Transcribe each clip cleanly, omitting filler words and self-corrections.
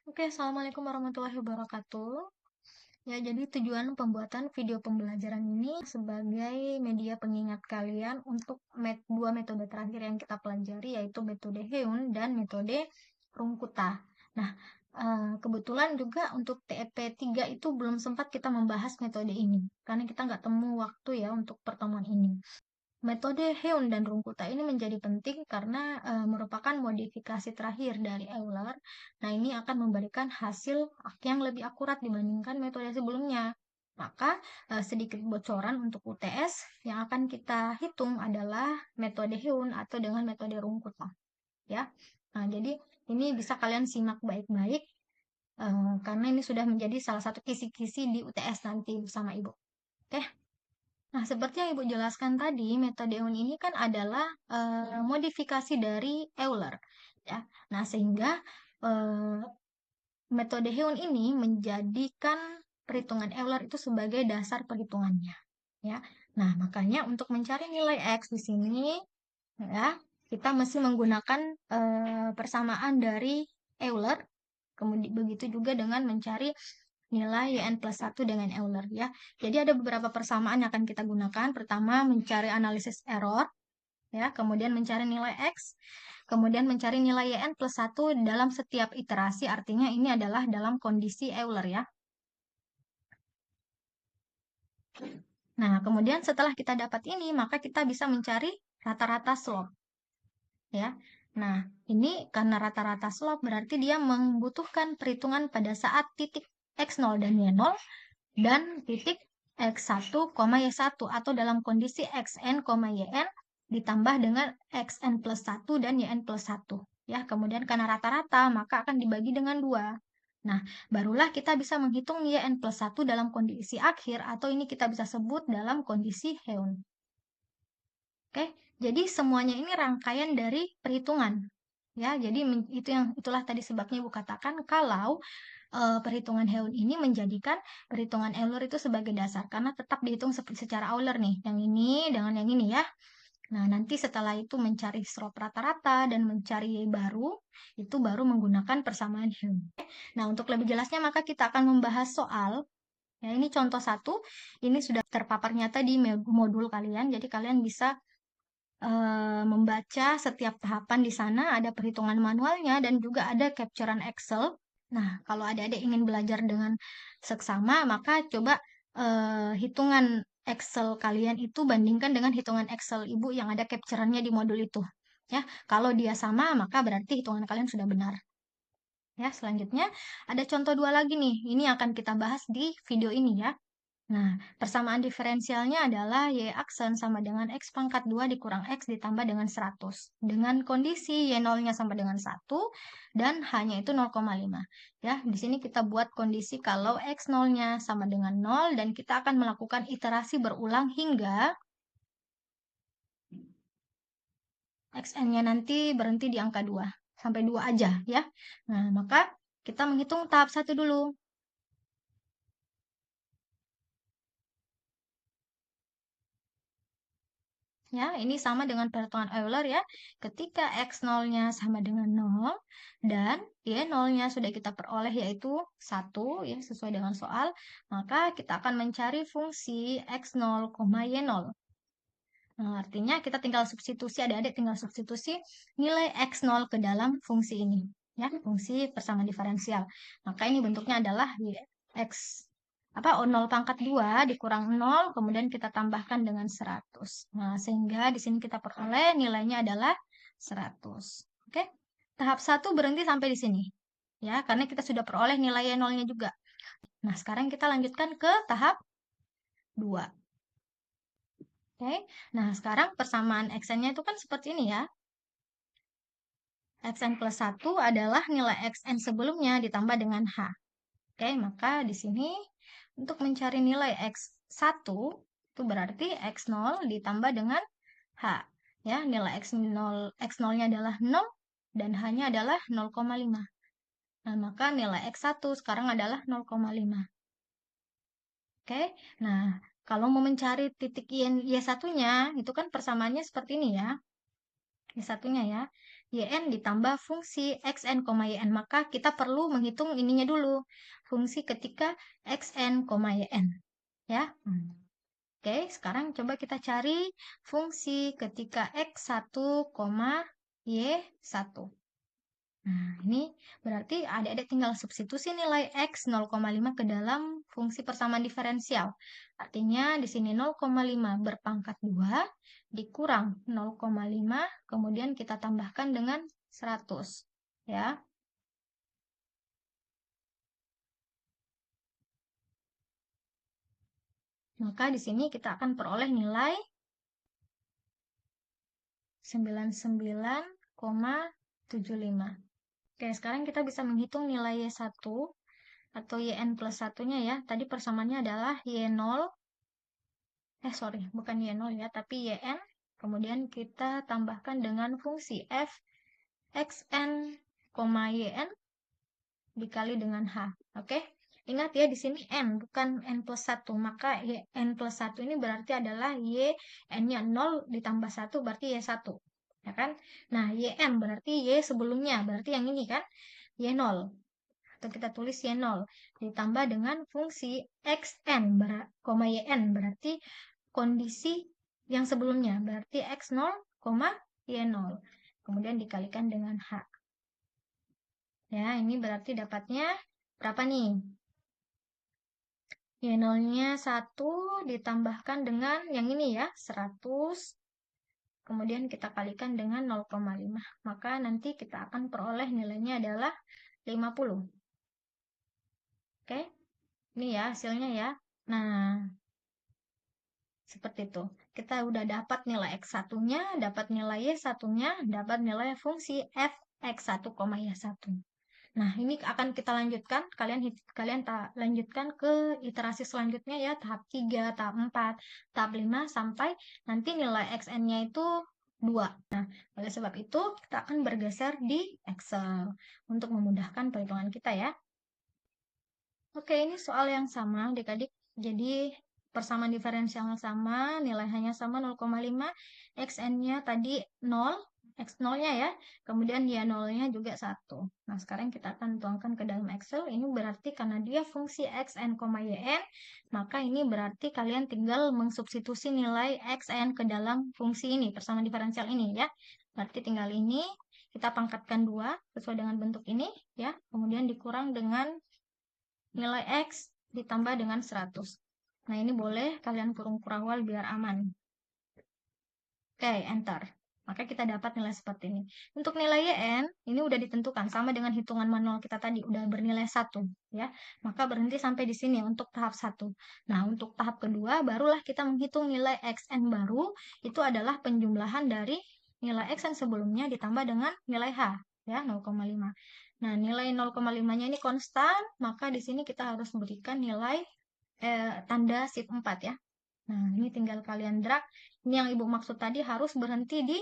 Oke, Assalamualaikum warahmatullahi wabarakatuh. Ya, jadi tujuan pembuatan video pembelajaran ini sebagai media pengingat kalian untuk dua metode terakhir yang kita pelajari, yaitu metode Heun dan metode Rungkuta. Nah, kebetulan juga untuk TEP 3 itu belum sempat kita membahas metode ini, karena kita nggak temu waktu ya untuk pertemuan ini. Metode Heun dan Rungkuta ini menjadi penting karena merupakan modifikasi terakhir dari Euler. Nah, ini akan memberikan hasil yang lebih akurat dibandingkan metode sebelumnya. Maka, sedikit bocoran untuk UTS yang akan kita hitung adalah metode Heun atau dengan metode Rungkuta. Ya. Nah, jadi ini bisa kalian simak baik-baik karena ini sudah menjadi salah satu kisi-kisi di UTS nanti bersama Ibu. Oke? Nah, seperti yang Ibu jelaskan tadi, metode Heun ini kan adalah modifikasi dari Euler, ya. Nah, sehingga eh, metode Heun ini menjadikan perhitungan Euler itu sebagai dasar perhitungannya, ya. Nah, makanya untuk mencari nilai X di sini, ya, kita mesti menggunakan persamaan dari Euler. Kemudian begitu juga dengan mencari nilai YN plus 1 dengan Euler ya. Jadi ada beberapa persamaan yang akan kita gunakan. Pertama, mencari analisis error, ya, kemudian mencari nilai X, kemudian mencari nilai YN plus 1 dalam setiap iterasi, artinya ini adalah dalam kondisi Euler ya. Nah, kemudian setelah kita dapat ini, maka kita bisa mencari rata-rata slope. Ya. Nah, ini karena rata-rata slope berarti dia membutuhkan perhitungan pada saat titik X0 dan Y0 dan titik X1, Y1 atau dalam kondisi Xn, Yn ditambah dengan Xn plus 1 dan Yn plus 1. Ya, kemudian karena rata-rata maka akan dibagi dengan 2. Nah, barulah kita bisa menghitung Yn plus 1 dalam kondisi akhir atau ini kita bisa sebut dalam kondisi Heun. Oke, jadi semuanya ini rangkaian dari perhitungan. Ya, jadi itulah tadi sebabnya Ibu katakan kalau perhitungan Heun ini menjadikan perhitungan Euler itu sebagai dasar karena tetap dihitung secara Euler nih, yang ini dengan yang ini ya. Nah, nanti setelah itu mencari slope rata-rata dan mencari Y baru, itu baru menggunakan persamaan Heun. Nah, untuk lebih jelasnya maka kita akan membahas soal. Ya, ini contoh satu, ini sudah terpapar nyata di modul kalian, jadi kalian bisa membaca setiap tahapan di sana, ada perhitungan manualnya dan juga ada capturean Excel. Nah, kalau adik-adik ingin belajar dengan seksama, maka coba hitungan Excel kalian itu bandingkan dengan hitungan Excel Ibu yang ada captureannya di modul itu. Ya, kalau dia sama, maka berarti hitungan kalian sudah benar. Ya, selanjutnya ada contoh dua lagi nih. Ini akan kita bahas di video ini ya. Nah, persamaan diferensialnya adalah Y aksen sama dengan X pangkat 2 dikurang X ditambah dengan 100. Dengan kondisi Y0-nya sama dengan 1 dan H-nya itu 0,5. Ya, di sini kita buat kondisi kalau X0-nya sama dengan 0 dan kita akan melakukan iterasi berulang hingga Xn-nya nanti berhenti di angka 2. Sampai 2 aja ya. Nah, maka kita menghitung tahap 1 dulu. Ya, ini sama dengan perhitungan Euler ya. Ketika X0-nya sama dengan 0 dan Y0-nya sudah kita peroleh yaitu 1 ya sesuai dengan soal, maka kita akan mencari fungsi X0, Y0. Nah, artinya kita tinggal substitusi, adik-adik tinggal substitusi nilai X0 ke dalam fungsi ini. Ya, fungsi persamaan diferensial. Maka ini bentuknya adalah X 0 pangkat 2 dikurang 0, kemudian kita tambahkan dengan 100. Nah, sehingga di sini kita peroleh nilainya adalah 100. Oke. Tahap 1 berhenti sampai di sini. Ya, karena kita sudah peroleh nilai Y0-nya juga. Nah, sekarang kita lanjutkan ke tahap 2. Oke. Nah, sekarang persamaan Xn-nya itu kan seperti ini ya. Xn plus 1 adalah nilai Xn sebelumnya ditambah dengan H. Oke, maka di sini untuk mencari nilai X1 itu berarti X0 ditambah dengan H. Ya, nilai X0-nya adalah 0 dan H-nya adalah 0,5. Nah, maka nilai X1 sekarang adalah 0,5. Oke, nah kalau mau mencari titik Y1-nya, itu kan persamaannya seperti ini ya. Y1-nya ya. yn ditambah fungsi xn, yn. Maka kita perlu menghitung ininya dulu, fungsi ketika xn, yn. Ya. Oke, sekarang coba kita cari fungsi ketika x1, y1. Nah, ini berarti adik-adik tinggal substitusi nilai x 0,5 ke dalam fungsi persamaan diferensial. Artinya di sini 0,5 berpangkat 2 dikurang 0,5, kemudian kita tambahkan dengan 100. Ya. Maka di sini kita akan peroleh nilai 99,75. Oke, sekarang kita bisa menghitung nilai Y1 atau YN plus 1-nya ya. Tadi persamaannya adalah Y0, bukan Y0 ya, tapi YN. Kemudian kita tambahkan dengan fungsi F, XN, YN dikali dengan H. Oke, ingat ya di sini N, bukan N plus 1. Maka N plus 1 ini berarti adalah Y, N-nya 0 ditambah 1 berarti Y1. Ya kan? Nah, YN berarti Y sebelumnya, berarti yang ini kan? Y0. Atau kita tulis Y0 ditambah dengan fungsi XN, YN berarti kondisi yang sebelumnya, berarti X0, Y0. Kemudian dikalikan dengan H. Ya, ini berarti dapatnya berapa nih? Y0-nya 1 ditambahkan dengan yang ini ya, 100. Kemudian kita kalikan dengan 0,5. Maka nanti kita akan peroleh nilainya adalah 50. Oke, ini ya hasilnya ya. Nah, seperti itu. Kita udah dapat nilai X1-nya, dapat nilai Y1-nya, dapat nilai fungsi f X1, Y1. Nah, ini akan kita lanjutkan. Kalian lanjutkan ke iterasi selanjutnya ya, tahap 3, tahap 4, tahap 5, sampai nanti nilai XN-nya itu 2. Nah, oleh sebab itu, kita akan bergeser di Excel untuk memudahkan perhitungan kita ya. Oke, ini soal yang sama, adik-adik. Jadi, persamaan diferensialnya sama, nilai hanya sama 0,5, XN-nya tadi 0, X0-nya ya, kemudian Y0-nya juga 1. Nah, sekarang kita akan tuangkan ke dalam Excel. Ini berarti karena dia fungsi XN, YN, maka ini berarti kalian tinggal mengsubstitusi nilai XN ke dalam fungsi ini, persamaan diferensial ini ya. Berarti tinggal ini, kita pangkatkan 2 sesuai dengan bentuk ini ya, kemudian dikurang dengan nilai X ditambah dengan 100. Nah, ini boleh kalian kurung kurawal biar aman. Oke, enter. Maka kita dapat nilai seperti ini. Untuk nilai YN, ini udah ditentukan. Sama dengan hitungan manual kita tadi, udah bernilai 1. Ya. Maka berhenti sampai di sini untuk tahap 1. Nah, untuk tahap kedua, barulah kita menghitung nilai XN baru. Itu adalah penjumlahan dari nilai XN sebelumnya ditambah dengan nilai H. Ya, 0,5. Nah, nilai 0,5-nya ini konstan, maka di sini kita harus berikan nilai tanda shift 4 ya. Nah, ini tinggal kalian drag. Ini yang Ibu maksud tadi harus berhenti di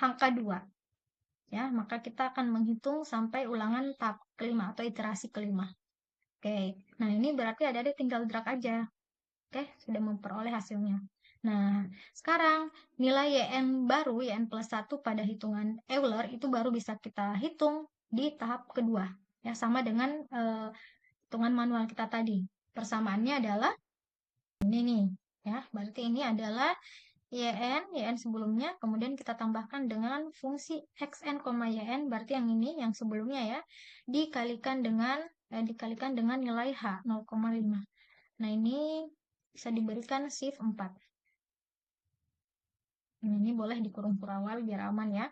angka 2. Ya, maka kita akan menghitung sampai ulangan tahap kelima atau iterasi kelima. Oke, nah ini berarti adik-adik tinggal drag aja. Oke, sudah memperoleh hasilnya. Nah, sekarang nilai YN baru, YN plus 1 pada hitungan Euler itu baru bisa kita hitung di tahap kedua. Ya, sama dengan hitungan manual kita tadi. Persamaannya adalah ini nih. Ya, berarti ini adalah YN sebelumnya, kemudian kita tambahkan dengan fungsi XN, YN, berarti yang ini, yang sebelumnya ya, dikalikan dengan nilai H, 0,5. Nah, ini bisa diberikan shift 4. Ini boleh dikurung kurawal biar aman ya.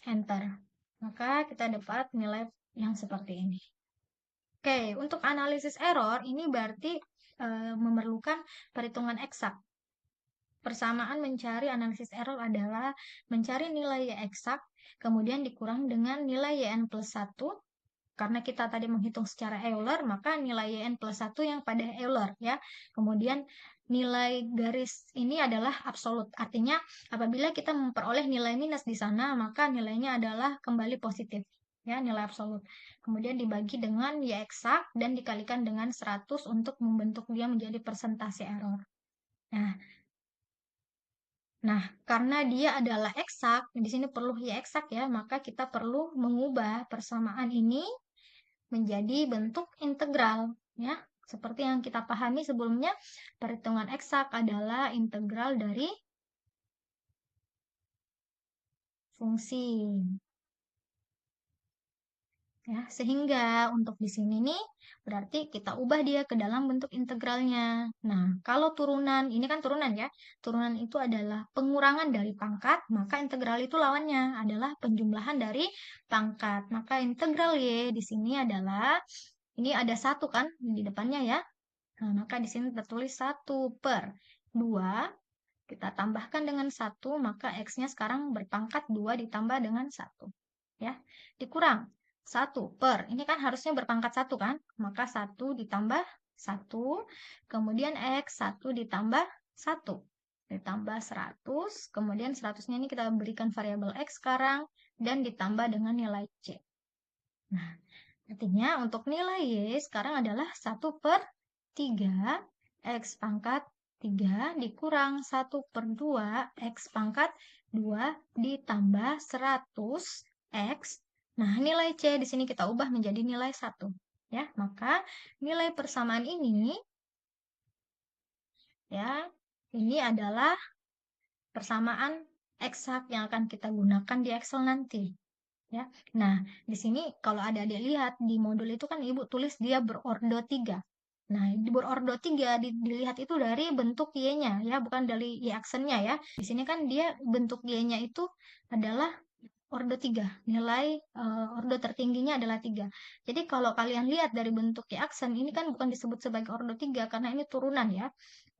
Enter. Maka kita dapat nilai yang seperti ini. Oke, untuk analisis error, ini berarti memerlukan perhitungan eksak. Persamaan mencari analisis error adalah mencari nilai Y eksak, kemudian dikurang dengan nilai YN plus 1. Karena kita tadi menghitung secara Euler, maka nilai YN plus 1 yang pada Euler ya. Kemudian nilai garis ini adalah absolut. Artinya apabila kita memperoleh nilai minus di sana, maka nilainya adalah kembali positif. Ya, nilai absolut. Kemudian dibagi dengan Y eksak dan dikalikan dengan 100 untuk membentuk dia menjadi persentase error. Nah, Nah, karena dia adalah eksak, di sini perlu y eksak ya, maka kita perlu mengubah persamaan ini menjadi bentuk integral ya. Seperti yang kita pahami sebelumnya, perhitungan eksak adalah integral dari fungsi. Ya, sehingga untuk di sini nih berarti kita ubah dia ke dalam bentuk integralnya. Nah, kalau turunan, ini kan turunan ya. Turunan itu adalah pengurangan dari pangkat, maka integral itu lawannya adalah penjumlahan dari pangkat. Maka integral Y di sini adalah, ini ada satu kan di depannya ya. Nah, maka di sini tertulis 1/2. Kita tambahkan dengan 1, maka X-nya sekarang berpangkat 2 ditambah dengan 1. Ya, dikurang 1/, ini kan harusnya berpangkat 1 kan? Maka 1 ditambah 1, kemudian X 1 ditambah 1. Ditambah 100, kemudian 100-nya ini kita berikan variabel X sekarang, dan ditambah dengan nilai C. Nah, artinya untuk nilai Y sekarang adalah 1/3 X pangkat 3 dikurang 1/2 X pangkat 2 ditambah 100 X. Nah, nilai C di sini kita ubah menjadi nilai 1. Ya, maka nilai persamaan ini ya, ini adalah persamaan eksak yang akan kita gunakan di Excel nanti. Ya. Nah, di sini kalau ada adik lihat di modul itu kan Ibu tulis dia berordo 3. Nah, di berordo 3 dilihat itu dari bentuk Y-nya ya, bukan dari Y aksennya ya. Di sini kan dia bentuk Y-nya itu adalah ordo 3. Nilai ordo tertingginya adalah 3. Jadi kalau kalian lihat dari bentuk Y aksen ini kan bukan disebut sebagai ordo 3 karena ini turunan ya.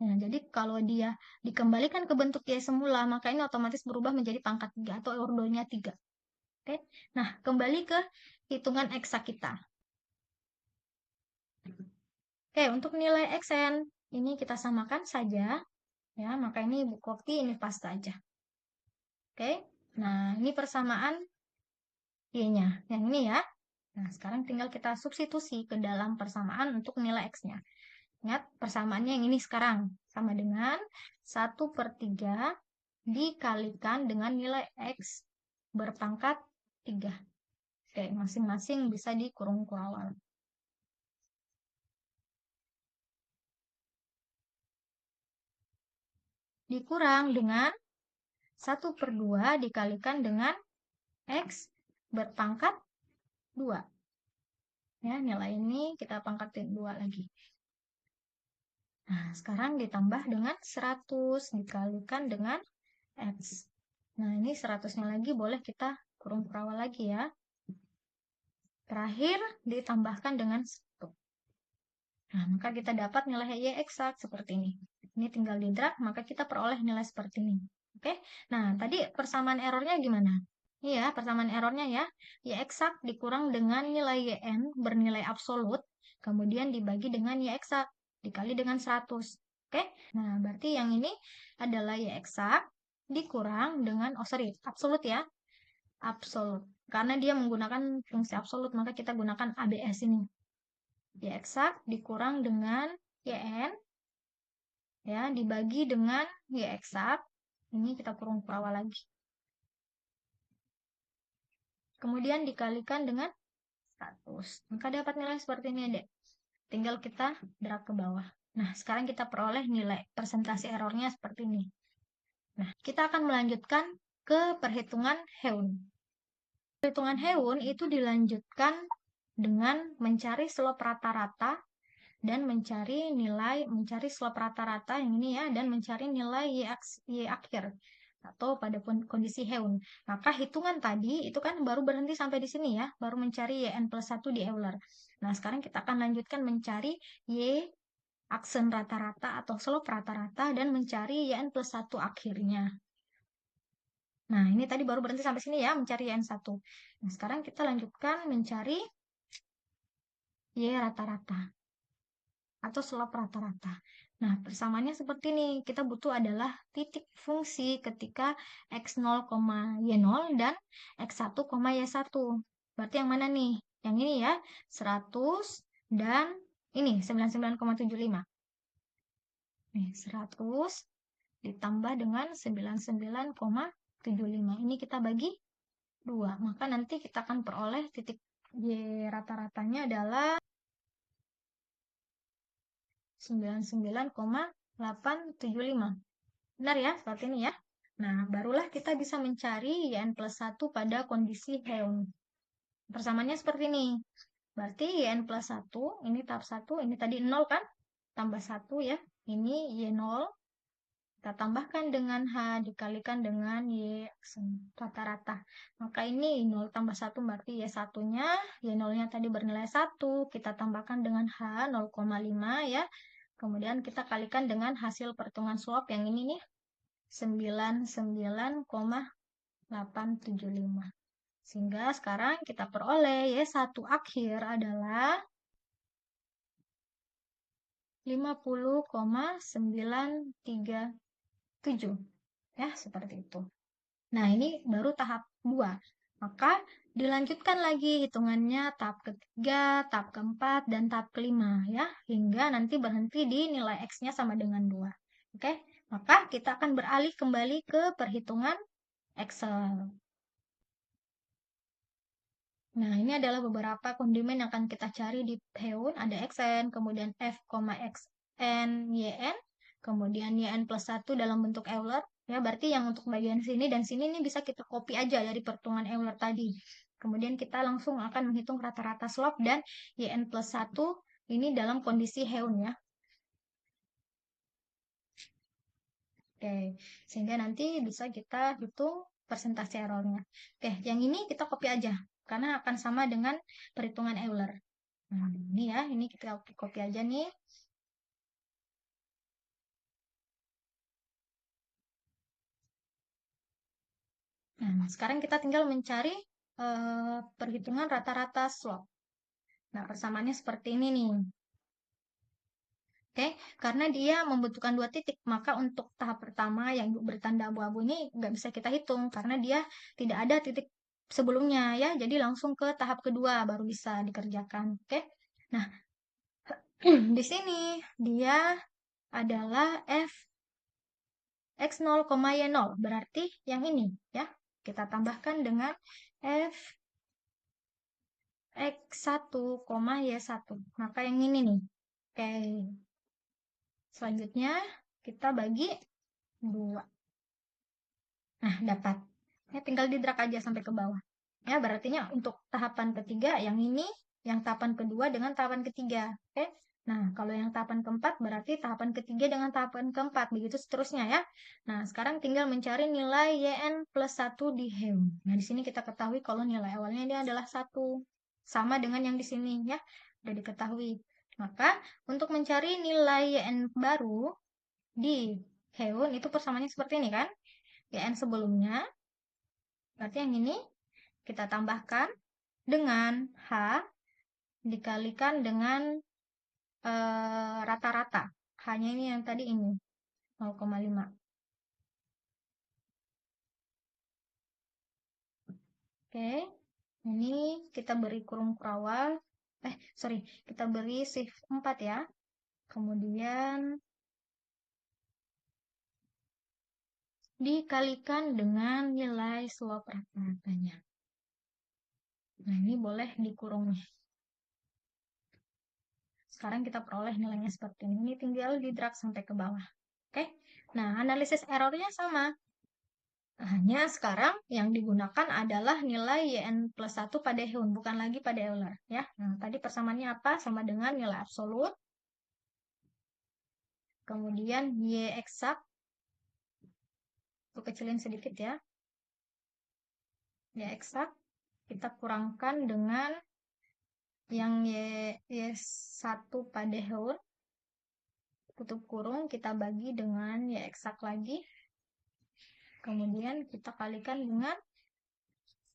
Nah, jadi kalau dia dikembalikan ke bentuk Y semula, maka ini otomatis berubah menjadi pangkat 3 atau ordonya 3. Oke, nah kembali ke hitungan eksak kita. Oke, untuk nilai Xn ini kita samakan saja, ya. Maka ini Ibu copy, ini paste aja. Oke, nah ini persamaan Y-nya, yang ini ya. Nah, sekarang tinggal kita substitusi ke dalam persamaan untuk nilai X-nya. Ingat, persamaannya yang ini sekarang sama dengan 1/3 dikalikan dengan nilai X berpangkat 3. Oke, masing-masing bisa dikurung kurawal. Dikurang dengan 1/2 dikalikan dengan X berpangkat 2. Ya, nilai ini kita pangkatin 2 lagi. Nah, sekarang ditambah dengan 100 dikalikan dengan X. Nah, ini 100-nya lagi boleh kita kurung perawal lagi ya. Terakhir ditambahkan dengan 1. Nah, maka kita dapat nilai Y eksak seperti ini. Ini tinggal di drag, maka kita peroleh nilai seperti ini. Oke, nah tadi persamaan errornya gimana? Iya, persamaan errornya ya. Y eksak dikurang dengan nilai YN bernilai absolut, kemudian dibagi dengan Y eksak, dikali dengan 100. Oke, nah berarti yang ini adalah Y eksak dikurang dengan, absolut ya. Absolut. Karena dia menggunakan fungsi absolut, maka kita gunakan ABS ini. Y eksak dikurang dengan YN, ya, dibagi dengan Y eksak. Ini kita kurung perawal lagi. Kemudian dikalikan dengan 100. Maka dapat nilai seperti ini, Dek. Tinggal kita drag ke bawah. Nah, sekarang kita peroleh nilai persentase errornya seperti ini. Nah, kita akan melanjutkan ke perhitungan Heun. Perhitungan Heun itu dilanjutkan dengan mencari slope rata-rata dan mencari slope rata-rata yang ini ya, dan mencari nilai Y akhir atau pada kondisi Heun. Maka hitungan tadi itu kan baru berhenti sampai di sini ya, baru mencari Yn+1 di Euler. Nah, sekarang kita akan lanjutkan mencari Y aksen rata-rata atau slope rata-rata dan mencari Yn+1 akhirnya. Nah, ini tadi baru berhenti sampai sini ya, mencari Yn1. Nah, sekarang kita lanjutkan mencari Y rata-rata atau slope rata-rata. Nah, persamaannya seperti ini. Kita butuh adalah titik fungsi ketika x0, y0 dan x1, y1. Berarti yang mana nih? Yang ini ya, 100 dan ini 99,75. Nih, 100 ditambah dengan 99,75. Ini kita bagi 2. Maka nanti kita akan peroleh titik Y rata-ratanya adalah 99,875. Benar ya, seperti ini ya. Nah, barulah kita bisa mencari YN plus 1 pada kondisi Heun. Persamaannya seperti ini. Berarti YN plus 1, ini tahap 1, ini tadi 0 kan? Tambah 1 ya. Ini Y0. Kita tambahkan dengan H dikalikan dengan Y rata-rata. Maka ini 0 tambah 1 berarti Y1-nya. Y0-nya tadi bernilai 1. Kita tambahkan dengan H 0,5 ya. Kemudian kita kalikan dengan hasil perhitungan swab yang ini nih. 99,875. Sehingga sekarang kita peroleh Y1 akhir adalah 50,937. Ya, seperti itu. Nah, ini baru tahap 2. Maka dilanjutkan lagi hitungannya tahap ketiga, tahap keempat, dan tahap kelima ya. Hingga nanti berhenti di nilai X-nya sama dengan 2. Oke, maka kita akan beralih kembali ke perhitungan Excel. Nah, ini adalah beberapa kondimen yang akan kita cari di Heun. Ada XN, kemudian F, XN, YN, kemudian YN plus 1 dalam bentuk Euler. Ya, berarti yang untuk bagian sini dan sini ini bisa kita copy aja dari perhitungan Euler tadi. Kemudian kita langsung akan menghitung rata-rata slope dan YN plus 1 ini dalam kondisi Heun ya. Oke, sehingga nanti bisa kita hitung persentase errornya. Oke, yang ini kita copy aja, karena akan sama dengan perhitungan Euler. Nah, ini ya, ini kita copy aja nih. Nah, sekarang kita tinggal mencari perhitungan rata-rata slope. Nah, persamaannya seperti ini nih. Oke, karena dia membutuhkan 2 titik, maka untuk tahap pertama yang bertanda abu-abu ini nggak bisa kita hitung, karena dia tidak ada titik sebelumnya ya, jadi langsung ke tahap kedua baru bisa dikerjakan. Oke, nah di sini dia adalah F X0, Y0, berarti yang ini ya, kita tambahkan dengan F X1, Y1, maka yang ini nih. Oke, selanjutnya kita bagi 2. Nah, dapat. Ya, tinggal di drag aja sampai ke bawah. Ya, berarti untuk tahapan ketiga yang ini, yang tahapan kedua dengan tahapan ketiga. Oke. Nah, kalau yang tahapan keempat berarti tahapan ketiga dengan tahapan keempat. Begitu seterusnya ya. Nah, sekarang tinggal mencari nilai YN plus 1 di Heun. Nah, di sini kita ketahui kalau nilai awalnya ini adalah 1. Sama dengan yang di sini ya. Sudah diketahui. Maka, untuk mencari nilai YN baru di Heun itu persamaannya seperti ini kan. YN sebelumnya, berarti yang ini kita tambahkan dengan H dikalikan dengan rata-rata. Hanya ini yang tadi ini, 0,5. Oke, ini kita beri kurung kurawal. Kita beri shift 4 ya. Kemudian dikalikan dengan nilai slope rata-ratanya. Nah, ini boleh dikurung nih. Sekarang kita peroleh nilainya seperti ini. Ini tinggal di drag sampai ke bawah. Oke. Nah, analisis errornya sama. Hanya sekarang yang digunakan adalah nilai YN plus 1 pada Heun, bukan lagi pada Euler. Ya. Nah, tadi persamaannya apa? Sama dengan nilai absolut. Kemudian Y eksak. Aku kecilin sedikit ya. Y eksak. Kita kurangkan dengan yang Y1 pada Heun. Tutup kurung, kita bagi dengan Y eksak lagi. Kemudian kita kalikan dengan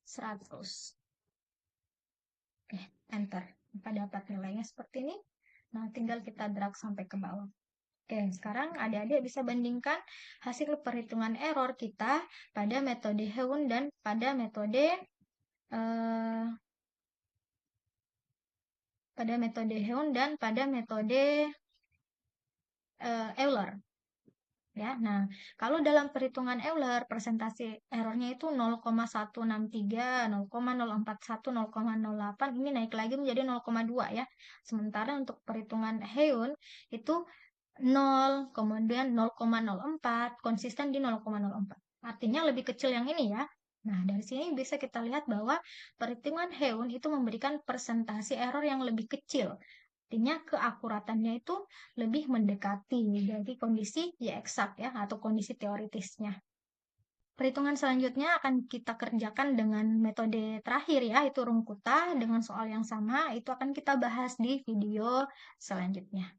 100. Oke, enter. Maka dapat nilainya seperti ini. Nah, tinggal kita drag sampai ke bawah. Oke, sekarang adik-adik bisa bandingkan hasil perhitungan error kita pada metode Heun dan pada metode Heun dan pada metode Euler. ya. Nah, kalau dalam perhitungan Euler, presentasi errornya itu 0,163, 0,041, 0,08, ini naik lagi menjadi 0,2 ya. Sementara untuk perhitungan Heun itu 0, kemudian 0,04, konsisten di 0,04. Artinya lebih kecil yang ini ya. Nah, dari sini bisa kita lihat bahwa perhitungan Heun itu memberikan presentasi error yang lebih kecil. Artinya keakuratannya itu lebih mendekati dari kondisi ya eksak ya atau kondisi teoritisnya. Perhitungan selanjutnya akan kita kerjakan dengan metode terakhir ya, itu Rungkuta dengan soal yang sama, itu akan kita bahas di video selanjutnya.